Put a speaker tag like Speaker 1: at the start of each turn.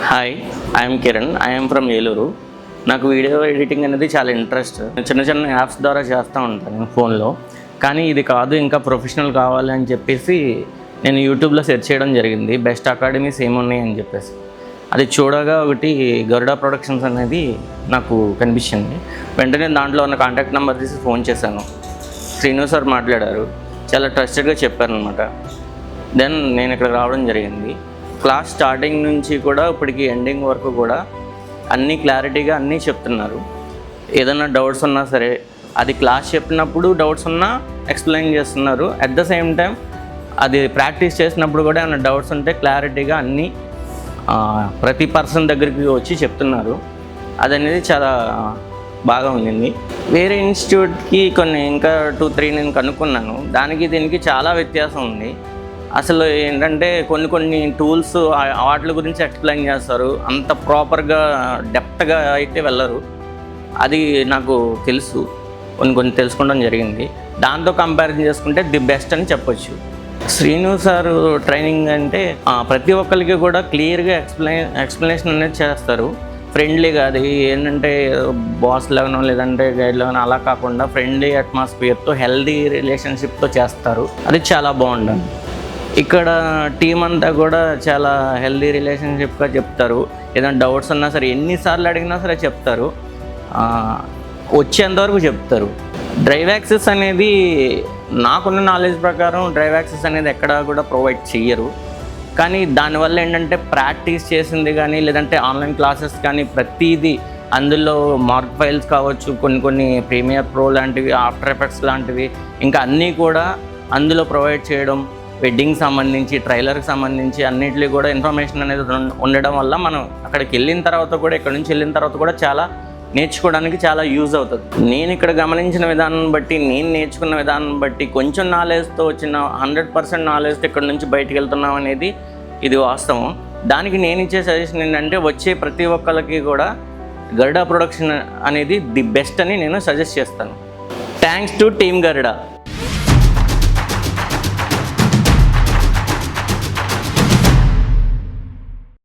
Speaker 1: Hi, I'm Kiran. I'm from Eluru. నాకు video editing అనేది చాలా ఇంట్రెస్ట్. చిన్న చిన్న యాప్స్ ద్వారా చేస్తూ ఉంటాను ఫోన్లో. కానీ ఇది కాదు, ఇంకా ప్రొఫెషనల్ కావాలి అని చెప్పేసి నేను యూట్యూబ్లో సెర్చ్ చేయడం జరిగింది. బెస్ట్ అకాడమీస్ ఏమున్నాయి అని చెప్పేసి అది చూడగా ఒకటి గరుడా ప్రొడక్షన్స్ అనేది నాకు కనిపించింది. వెంటనే దాంట్లో ఉన్న కాంటాక్ట్ నెంబర్ తీసి ఫోన్ చేశాను. శ్రీను సార్ మాట్లాడారు, చాలా ట్రస్టెడ్గా చెప్పారనమాట. దెన్ నేను ఇక్కడ రావడం జరిగింది. క్లాస్ స్టార్టింగ్ నుంచి కూడా ఇప్పటికి ఎండింగ్ వరకు కూడా అన్నీ క్లారిటీగా అన్నీ చెప్తున్నారు. ఏదైనా డౌట్స్ ఉన్నా సరే అది క్లాస్ చెప్పినప్పుడు డౌట్స్ ఉన్నా ఎక్స్ప్లెయిన్ చేస్తున్నారు. అట్ ద సేమ్ టైం అది ప్రాక్టీస్ చేసినప్పుడు కూడా ఏమైనా డౌట్స్ ఉంటే క్లారిటీగా అన్నీ ప్రతి పర్సన్ దగ్గరికి వచ్చి చెప్తున్నారు. అదనేది చాలా బాగా ఉండింది. వేరే ఇన్స్టిట్యూట్కి ఇంకా 2-3 నేను కనుక్కున్నాను. దానికి దీనికి చాలా వ్యత్యాసం ఉంది. అసలు ఏంటంటే కొన్ని టూల్స్ వాటి గురించి ఎక్స్ప్లెయిన్ చేస్తారు, అంత ప్రాపర్గా డెప్త్గా అయితే వెళ్ళరు. అది నాకు తెలుసు, కొన్ని తెలుసుకోవడం జరిగింది. దాంతో కంపారిజన్ చేసుకుంటే ది బెస్ట్ అని చెప్పొచ్చు. శ్రీను సార్ ట్రైనింగ్ అంటే ప్రతి ఒక్కరికి కూడా క్లియర్గా ఎక్స్ప్లెనేషన్ అనేది చేస్తారు. ఫ్రెండ్లీగా, అది ఏంటంటే బాస్ లాగానో లేదంటే గైడ్ లాగానో అలా కాకుండా ఫ్రెండ్లీ అట్మాస్ఫియర్తో హెల్దీ రిలేషన్షిప్తో చేస్తారు. అది చాలా బాగుంటుంది. ఇక్కడ టీం అంతా కూడా చాలా హెల్దీ రిలేషన్షిప్గా చెప్తారు. ఏదైనా డౌట్స్ ఉన్నా సరే ఎన్నిసార్లు అడిగినా సరే చెప్తారు, వచ్చేంతవరకు చెప్తారు. డ్రైవ్ యాక్సెస్ అనేది నాకున్న నాలెడ్జ్ ప్రకారం డ్రైవ్ యాక్సెస్ అనేది ఎక్కడా కూడా ప్రొవైడ్ చెయ్యరు. కానీ దానివల్ల ఏంటంటే ప్రాక్టీస్ చేసింది కానీ లేదంటే ఆన్లైన్ క్లాసెస్ కానీ ప్రతిదీ అందులో మార్క్ ఫైల్స్ కావచ్చు, కొన్ని ప్రీమియర్ ప్రో లాంటివి, ఆఫ్టర్ ఎఫెక్ట్స్ లాంటివి ఇంకా అన్నీ కూడా అందులో ప్రొవైడ్ చేయడం, వెడ్డింగ్ సంబంధించి ట్రైలర్కి సంబంధించి అన్నింటిలో కూడా ఇన్ఫర్మేషన్ అనేది ఉండడం వల్ల మనం అక్కడికి వెళ్ళిన తర్వాత కూడా ఇక్కడ నుంచి వెళ్ళిన తర్వాత కూడా చాలా నేర్చుకోవడానికి చాలా యూజ్ అవుతుంది. నేను ఇక్కడ గమనించిన విధానం బట్టి, నేను నేర్చుకున్న విధానం బట్టి కొంచెం నాలెడ్జ్తో వచ్చిన 100% నాలెడ్జ్తో ఇక్కడ నుంచి బయటికి వెళ్తున్నాం అనేది ఇది వాస్తవం. దానికి నేను ఇచ్చే సజెషన్ ఏంటంటే వచ్చే ప్రతి ఒక్కరికి కూడా గరుడా ప్రొడక్షన్ అనేది ది బెస్ట్ అని నేను సజెస్ట్ చేస్తాను. Thanks to team Garuda.